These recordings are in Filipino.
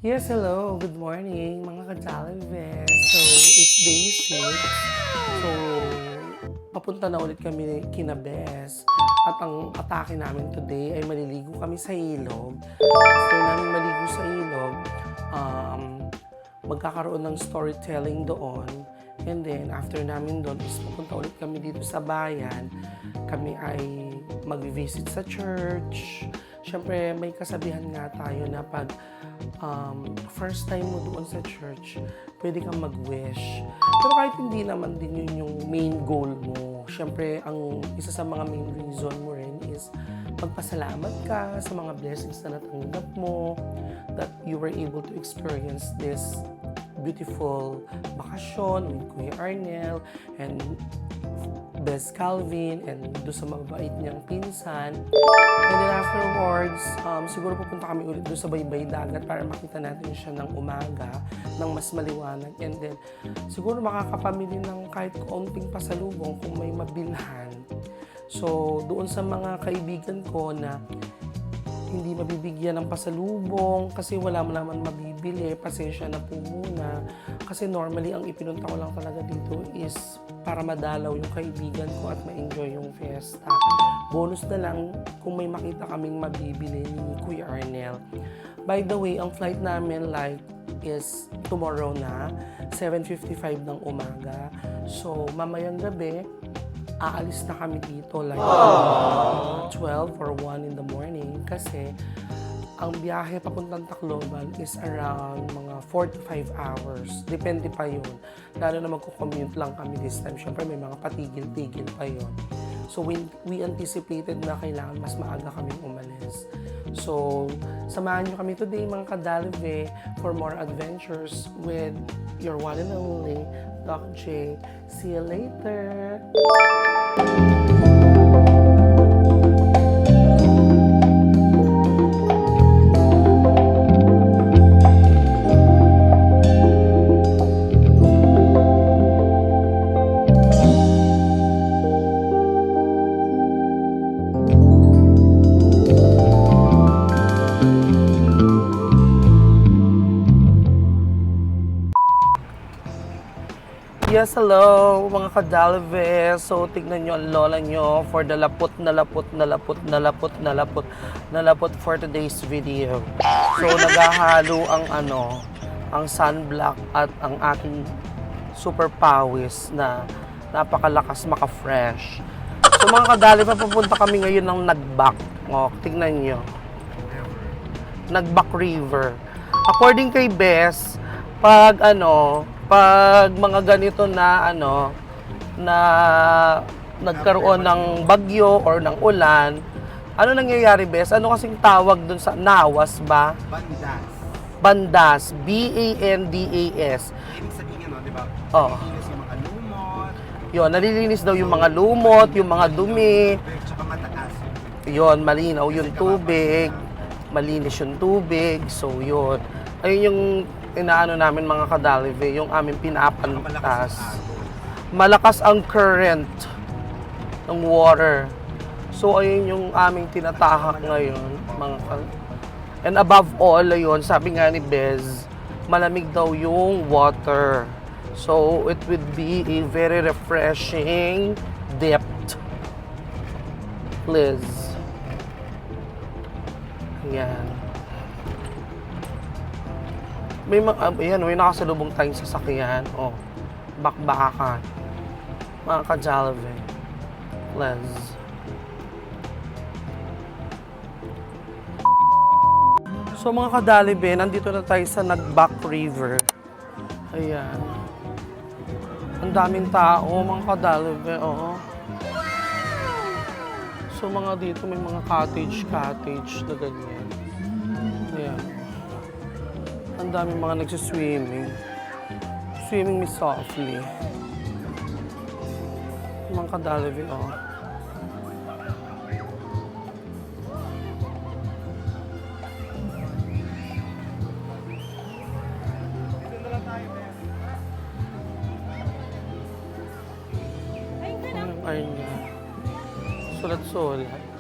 Yes, hello. Good morning, mga ka-Jollibee. So, it's day 6. So, papunta na ulit kami kina Bes. At ang atake namin today ay maliligo kami sa ilog. After namin maligo sa ilog, magkakaroon ng storytelling doon. And then, after namin doon, is pupunta ulit kami dito sa bayan. Kami ay mag-visit sa church. Siyempre, may kasabihan nga tayo na pag first time mo doon sa church, pwede kang mag-wish. Pero kahit hindi naman din yun yung main goal mo. Siyempre, ang isa sa mga main reason mo rin is magpasalamat ka sa mga blessings na natanggap mo, that you were able to experience this beautiful bakasyon with Kuya Arnel and Bes Calvin and doon sa mababait niyang pinsan. And then afterwards, siguro pupunta kami ulit doon sa baybay dagat para makita natin siya ng umaga, ng mas maliwanag. And then siguro makakapamili ng kahit kaunting pasalubong kung may mabilhan. So doon sa mga kaibigan ko na hindi mabibigyan ng pasalubong kasi wala mo naman mabibili, pasensya na po muna. Kasi normally, ang ipinunta ko lang talaga dito is para madalaw yung kaibigan ko at ma-enjoy yung fiesta. Bonus na lang kung may makita kaming mabibili ni Kuya Arnel. By the way, ang flight namin is tomorrow na, 7:55 ng umaga. So, mamayang gabi, aalis na kami dito 12 or 1 in the morning kasi ang biyahe papuntang Tacloban is around mga 4 to 5 hours. Depende pa yun. Lalo na magko-commute lang kami this time. Siyempre may mga patigil-tigil pa yun. So we anticipated na kailangan mas maaga kaming umalis. So samahan nyo kami today mga ka-Jollibee for more adventures with your one and only Doc J. See you later! Yes, hello mga ka-Jollibee. So, tignan nyo ang lola nyo for the lapot for today's video. So, naghahalo ang sunblock at ang aking super pawis na napakalakas maka-fresh. So, mga ka-Jollibee, pupunta kami ngayon ng Nagbak. O, tignan nyo. Nagbak River. According kay Bes, pag mga ganito na na nagkaroon ng bagyo or ng ulan, ano nangyayari, Bes? Ano kasing tawag dun sa nawas ba? Bandas. Bandas. B-A-N-D-A-S. Ibig sabihin, di ba? Oh. Nalilinis yung mga lumot. Yun, nalilinis daw yung mga lumot, yung mga dumi. Tsaka mataas. Yun, malinaw yung tubig. Malinis yung tubig. So, yun. Ayun yung inaano namin mga ka-Jollibee, yung aming pinapantas. Malakas ang current ng water. So, ayun yung aming tinatahak ngayon, mga And above all, ayun, sabi nga ni Bez, malamig daw yung water. So, it would be a very refreshing depth. Please. Ayan. May may nakasalubong tayong sasakyan. Oh, bakbakan. Mga ka-Jollibee. Let's. So mga ka-Jollibee, nandito na tayo sa Nagbak River. Ayan. Ang daming tao, mga ka-Jollibee. Oo. So mga dito may mga cottage na ganyan. Ayan. Ang daming mga nagsiswimming. Swimming me softly. Mga ka-Jollibee, oh. Ayun nga. Sulat-sulat.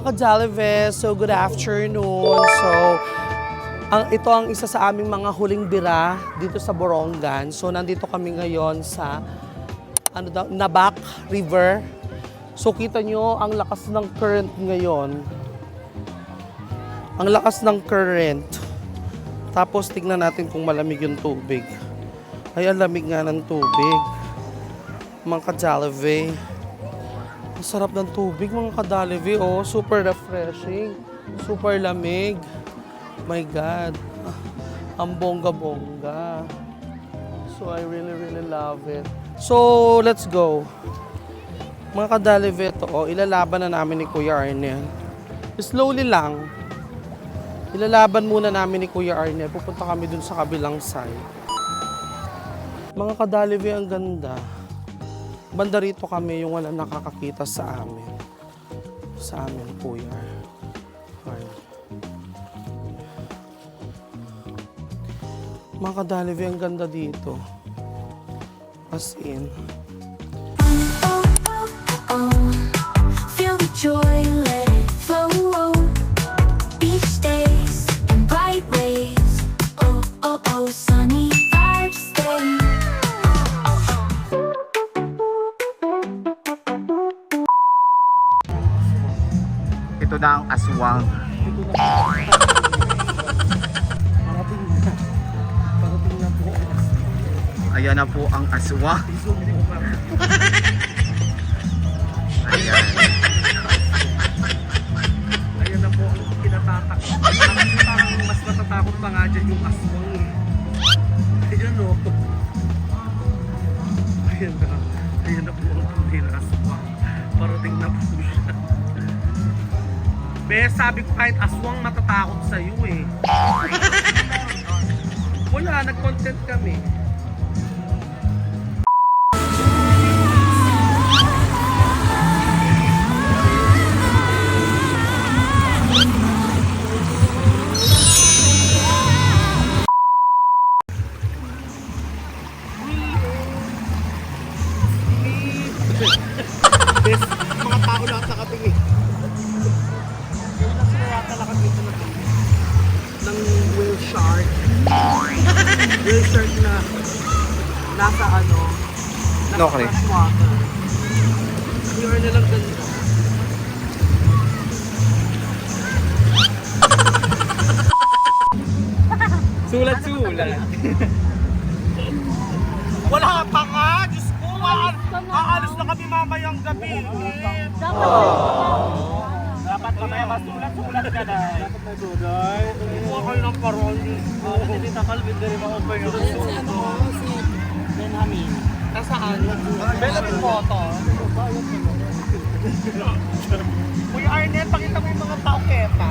Mga ka-Jollibee, so good afternoon. So, ito ang isa sa aming mga huling bira dito sa Borongan. So, nandito kami ngayon sa Nabac River. So, kita nyo ang lakas ng current ngayon. Ang lakas ng current. Tapos, tignan natin kung malamig yung tubig. Ay, ang lamig nga ng tubig. Mga ka-Jollibee. Ang sarap ng tubig, mga ka-Jollibee. Oh, super refreshing. Super lamig. My God. Ang bongga-bongga. So, I really, really love it. So, let's go. Mga ka-Jollibee, ito, oh, ilalaban na namin ni Kuya Arnel. Slowly lang. Ilalaban muna namin ni Kuya Arnel. Pupunta kami dun sa kabilang side. Mga ka-Jollibee, ang ganda. Banda rito kami yung wala nakakakita sa amin. Sa amin, Kuya Arnel. Mga ka-Jollibee, ang ganda dito. As in. Feel the joy, let it flow. Beach days and bright waves. Oh, oh, oh, sunny vibes stay. Ito na ang aswang. Parating na. Parating na po. Ayan na po ang aswang. Ayan. Ayan na po ang kinatatak. Parang mas natatakot pa nga dyan yung aswang eh. Ayan o. Ayan na. Ayan na po ang tunay na aswang. Parating na po siya. Be, sabi ko kahit aswang matatakot sa'yo eh. Wala, nag-content kami. Best, mga tao lahat nakatingin. Kaya na sila yata nakakita ng whale shark. Whale shark na nasa ano, nasa Okay. fresh water. Pure na lang ganda. Sulat-sulat. Wala pa nga! Diyos ko! Aalis na kami mamayang gabi. Dapat mamaya masulat-sulat ka na. Dapat na doon. Kumuha kayo ng parol. Hindi takalbid na rin ma-over yung Benjamin. Nasaan? Benjamin photo. Uy, Arnel, pakita mo yung mga pauketa.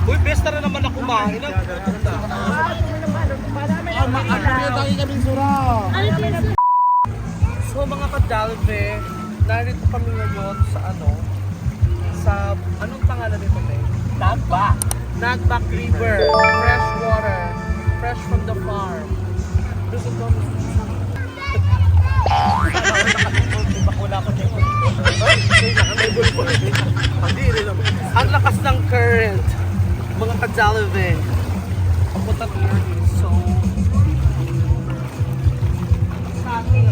Uy, best na rin naman na kumain. Ang ganda. So mga ka-Jollibee, narito kami ngayon sa anong pangalan nito, May? Nagbac. Nagbac River. Fresh water. Fresh from the farm. Gusto ko ang lakas ng current. Mga ka-Jollibee. Papunta to your so sa akin